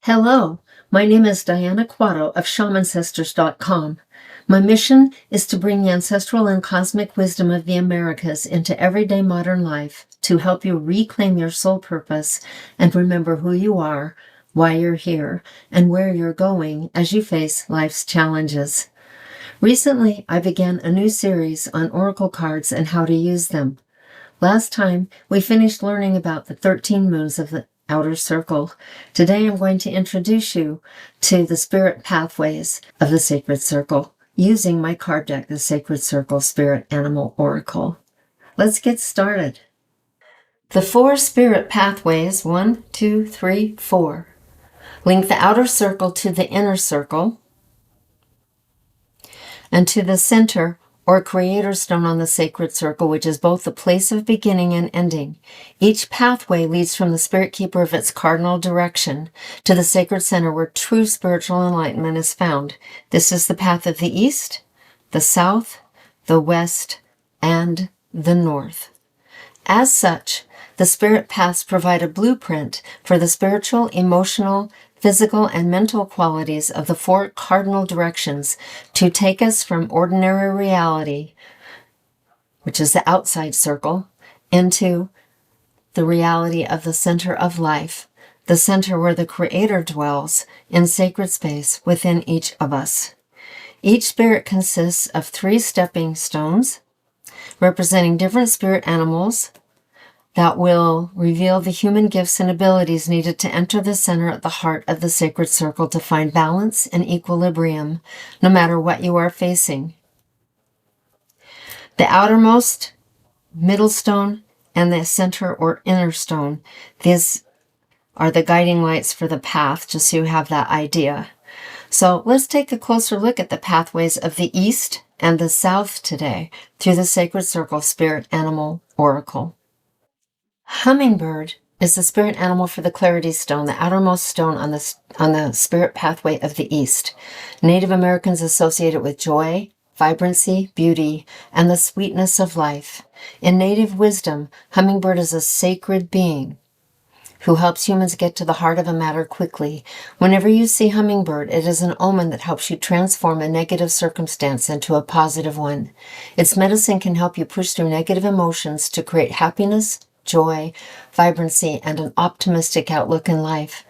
Hello, my name is Diana Quatto of shamancestors.com. My mission is to bring the ancestral and cosmic wisdom of the Americas into everyday modern life to help you reclaim your soul purpose and remember who you are, why you're here, and where you're going as you face life's challenges. Recently, I began a new series on oracle cards and how to use them. Last time, we finished learning about the 13 moons of the outer circle. Today, I'm going to introduce you to the spirit pathways of the sacred circle using my card deck, the Sacred Circle Spirit Animal Oracle. Let's get started. The 4 spirit pathways, 1, 2, 3, 4, link the outer circle to the inner circle and to the center or creator stone on the sacred circle, which is both the place of beginning and ending. Each pathway leads from the spirit keeper of its cardinal direction to the sacred center where true spiritual enlightenment is found. This is the path of the east, the south, the west, and the north. As such, the spirit paths provide a blueprint for the spiritual, emotional, physical, and mental qualities of the 4 cardinal directions to take us from ordinary reality, which is the outside circle, into the reality of the center of life, the center where the Creator dwells in sacred space within each of us. Each spirit consists of 3 stepping stones representing different spirit animals that will reveal the human gifts and abilities needed to enter the center at the heart of the sacred circle to find balance and equilibrium, no matter what you are facing. The outermost, middle stone, and the center or inner stone, these are the guiding lights for the path, just so you have that idea. So let's take a closer look at the pathways of the east and the south today through the Sacred Circle Spirit Animal Oracle. Hummingbird is the spirit animal for the clarity stone, the outermost stone on the spirit pathway of the east. Native Americans associate it with joy, vibrancy, beauty, and the sweetness of life. In native wisdom, hummingbird is a sacred being who helps humans get to the heart of a matter quickly. Whenever you see hummingbird, it is an omen that helps you transform a negative circumstance into a positive one. Its medicine can help you push through negative emotions to create happiness, joy, vibrancy, and an optimistic outlook in life.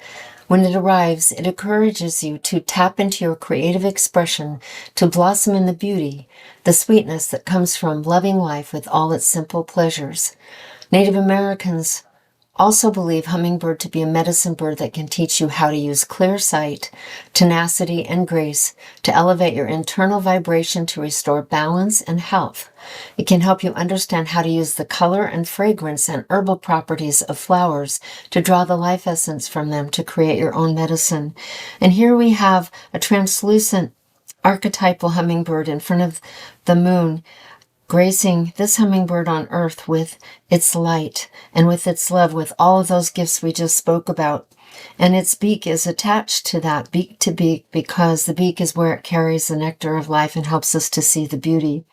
When it arrives, it encourages you to tap into your creative expression, to blossom in the beauty, the sweetness that comes from loving life with all its simple pleasures. Native Americans also believe hummingbird to be a medicine bird that can teach you how to use clear sight, tenacity, and grace to elevate your internal vibration to restore balance and health. It can help you understand how to use the color and fragrance and herbal properties of flowers to draw the life essence from them to create your own medicine. And here we have a translucent archetypal hummingbird in front of the moon, gracing this hummingbird on earth with its light and with its love, with all of those gifts we just spoke about. And its beak is attached to that, beak to beak, because the beak is where it carries the nectar of life and helps us to see the beauty.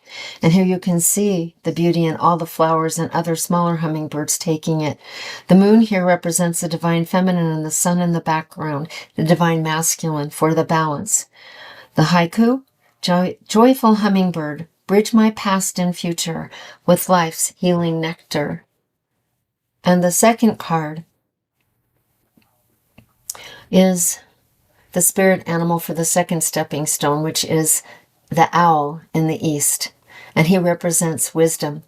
And here you can see the beauty in all the flowers and other smaller hummingbirds taking it. The moon here represents the divine feminine and the sun in the background, the divine masculine for the balance. The haiku, joyful hummingbird, bridge my past and future with life's healing nectar. And the second card is the spirit animal for the second stepping stone, which is the owl in the east, and he represents wisdom.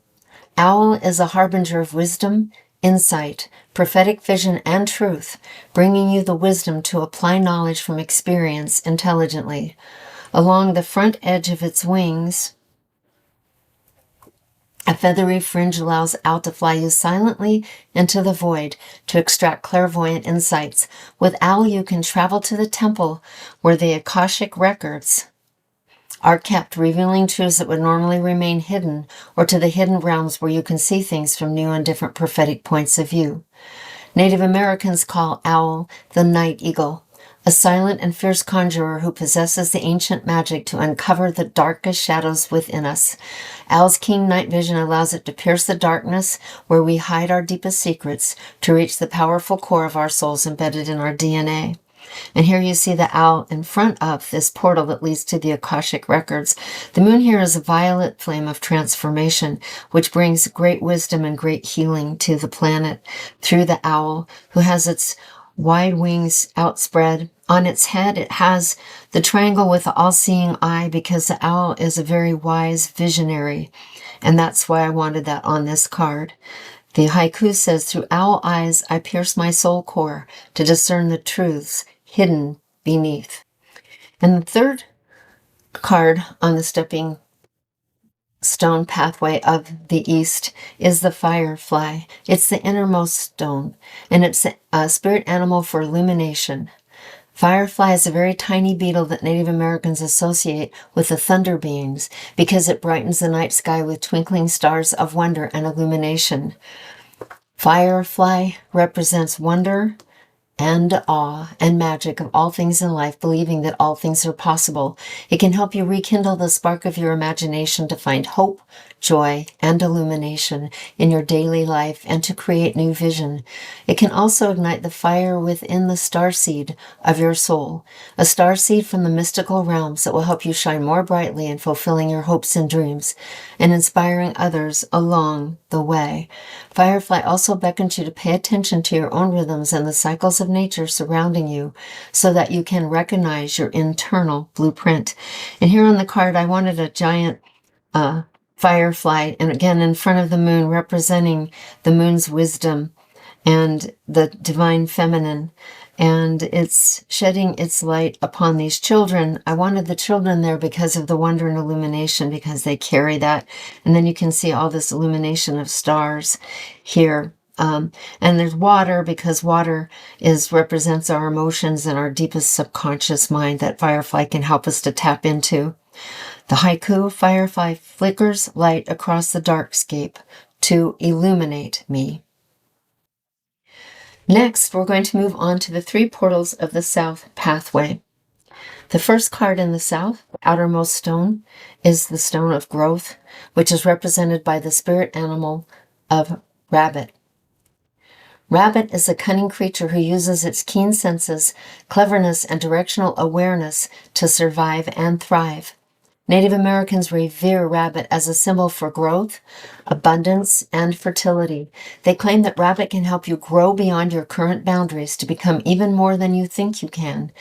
Owl is a harbinger of wisdom, insight, prophetic vision, and truth, bringing you the wisdom to apply knowledge from experience intelligently. Along the front edge of its wings, a feathery fringe allows owl to fly you silently into the void to extract clairvoyant insights. With owl, you can travel to the temple where the Akashic records are kept, revealing truths that would normally remain hidden, or to the hidden realms where you can see things from new and different prophetic points of view. Native Americans call owl the night eagle, a silent and fierce conjurer who possesses the ancient magic to uncover the darkest shadows within us. Owl's keen night vision allows it to pierce the darkness where we hide our deepest secrets to reach the powerful core of our souls embedded in our DNA. And here you see the owl in front of this portal that leads to the Akashic records. The moon here is a violet flame of transformation, which brings great wisdom and great healing to the planet through the owl, who has its wide wings outspread. On its head, it has the triangle with the all-seeing eye, because the owl is a very wise visionary. And that's why I wanted that on this card. The haiku says, "Through owl eyes, I pierce my soul core to discern the truths hidden beneath." And the third card on the stepping stone pathway of the east is the firefly. It's the innermost stone, and it's a spirit animal for illumination. Firefly is a very tiny beetle that Native Americans associate with the thunder beings because it brightens the night sky with twinkling stars of wonder and illumination. Firefly represents wonder and awe and magic of all things in life, believing that all things are possible. It can help you rekindle the spark of your imagination to find hope, joy, and illumination in your daily life and to create new vision. It can also ignite the fire within the starseed of your soul, a starseed from the mystical realms that will help you shine more brightly in fulfilling your hopes and dreams and inspiring others along the way. Firefly also beckons you to pay attention to your own rhythms and the cycles of nature surrounding you so that you can recognize your internal blueprint. And here on the card, I wanted a giant firefly, and again in front of the moon, representing the moon's wisdom and the divine feminine, and it's shedding its light upon these children. I wanted the children there because of the wonder and illumination, because they carry that. And then you can see all this illumination of stars here. And there's water, because water represents our emotions and our deepest subconscious mind that firefly can help us to tap into. The haiku, "Firefly flickers light across the darkscape to illuminate me." Next, we're going to move on to the three portals of the south pathway. The first card in the south, the outermost stone, is the stone of growth, which is represented by the spirit animal of rabbit. Rabbit is a cunning creature who uses its keen senses, cleverness, and directional awareness to survive and thrive. Native Americans revere rabbit as a symbol for growth, abundance, and fertility. They claim that rabbit can help you grow beyond your current boundaries to become even more than you think you can.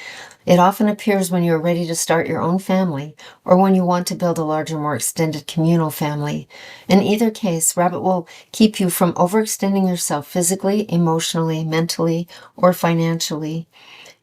It often appears when you're ready to start your own family or when you want to build a larger, more extended communal family. In either case, rabbit will keep you from overextending yourself physically, emotionally, mentally, or financially.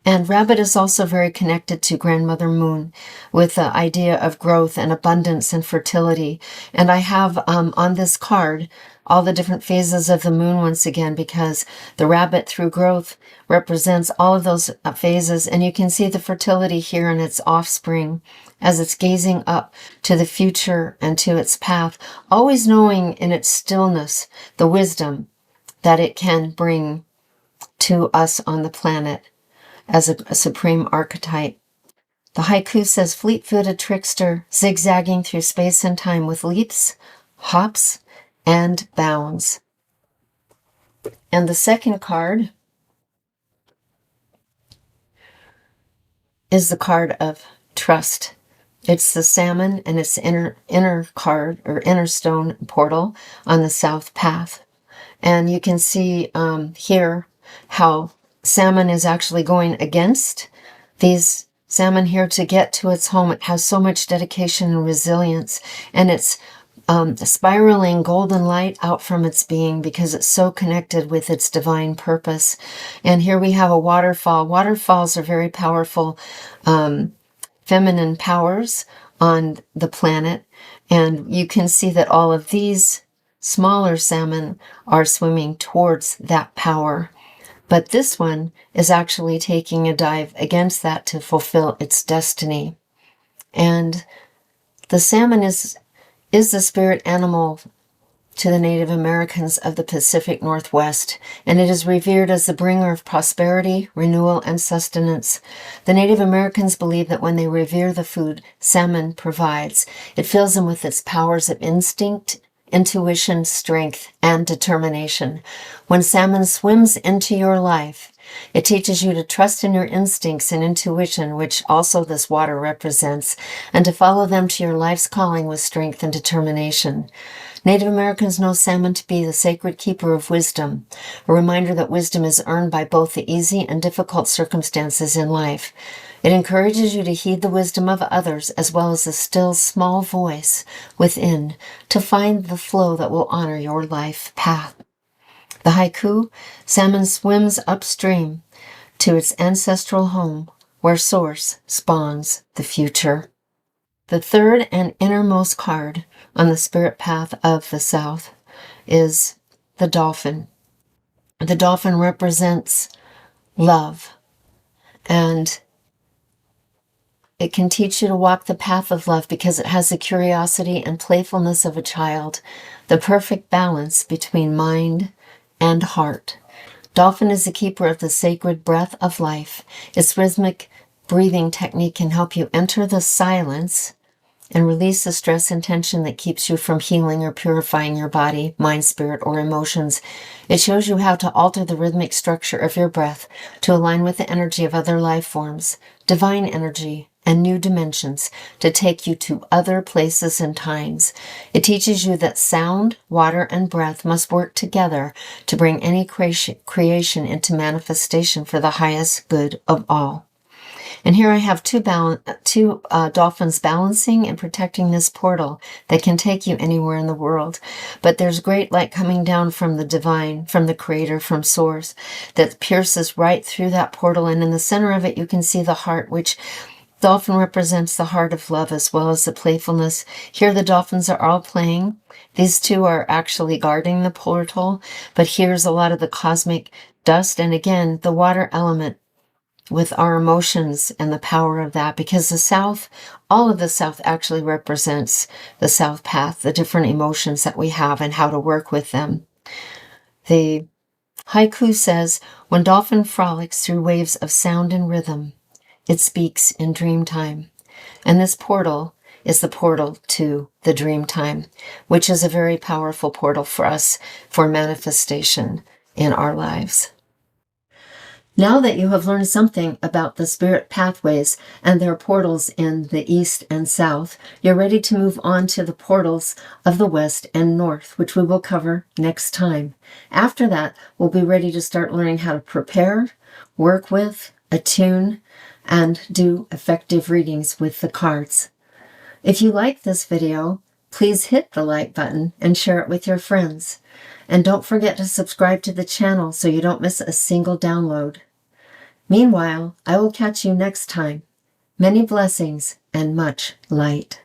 And rabbit is also very connected to Grandmother Moon with the idea of growth and abundance and fertility. And I have on this card all the different phases of the moon once again, because the rabbit through growth represents all of those phases. And you can see the fertility here in its offspring as it's gazing up to the future and to its path, always knowing in its stillness the wisdom that it can bring to us on the planet as a supreme archetype. The haiku says, "Fleet-footed trickster, zigzagging through space and time with leaps, hops, and bounds." And the second card is the card of trust. It's the salmon, and it's inner card or inner stone portal on the south path. And you can see here how salmon is actually going against these salmon here to get to its home. It has so much dedication and resilience, and it's spiraling golden light out from its being because it's so connected with its divine purpose. And here we have a waterfall. Waterfalls are very powerful feminine powers on the planet, and you can see that all of these smaller salmon are swimming towards that power. But this one is actually taking a dive against that to fulfill its destiny. And the salmon is the spirit animal to the Native Americans of the Pacific Northwest, and it is revered as the bringer of prosperity, renewal, and sustenance. The Native Americans believe that when they revere the food salmon provides, it fills them with its powers of instinct, intuition, strength, and determination. When salmon swims into your life, it teaches you to trust in your instincts and intuition, which also this water represents, and to follow them to your life's calling with strength and determination. Native Americans know salmon to be the sacred keeper of wisdom, a reminder that wisdom is earned by both the easy and difficult circumstances in life. It encourages you to heed the wisdom of others as well as the still small voice within to find the flow that will honor your life path. The haiku, salmon swims upstream to its ancestral home where source spawns the future. The third and innermost card on the spirit path of the South is the dolphin. The dolphin represents love, and it can teach you to walk the path of love because it has the curiosity and playfulness of a child, the perfect balance between mind and heart. Dolphin is the keeper of the sacred breath of life. Its rhythmic breathing technique can help you enter the silence and release the stress and tension that keeps you from healing or purifying your body, mind, spirit, or emotions. It shows you how to alter the rhythmic structure of your breath to align with the energy of other life forms, divine energy, and new dimensions to take you to other places and times. It teaches you that sound, water, and breath must work together to bring any creation into manifestation for the highest good of all. And here I have two dolphins balancing and protecting this portal that can take you anywhere in the world. But there's great light coming down from the divine, from the creator, from source, that pierces right through that portal. And in the center of it, you can see the heart, which dolphin represents the heart of love as well as the playfulness. Here the dolphins are all playing. These two are actually guarding the portal. But here's a lot of the cosmic dust. And again, the water element with our emotions and the power of that, because the South, all of the South actually represents the South path, the different emotions that we have and how to work with them. The haiku says, when dolphin frolics through waves of sound and rhythm, it speaks in dream time. And this portal is the portal to the dream time, which is a very powerful portal for us for manifestation in our lives. Now that you have learned something about the spirit pathways and their portals in the east and south, you're ready to move on to the portals of the west and north, which we will cover next time. After that, we'll be ready to start learning how to prepare, work with, attune, and do effective readings with the cards. If you like this video, please hit the like button and share it with your friends. And don't forget to subscribe to the channel so you don't miss a single download. Meanwhile, I will catch you next time. Many blessings and much light.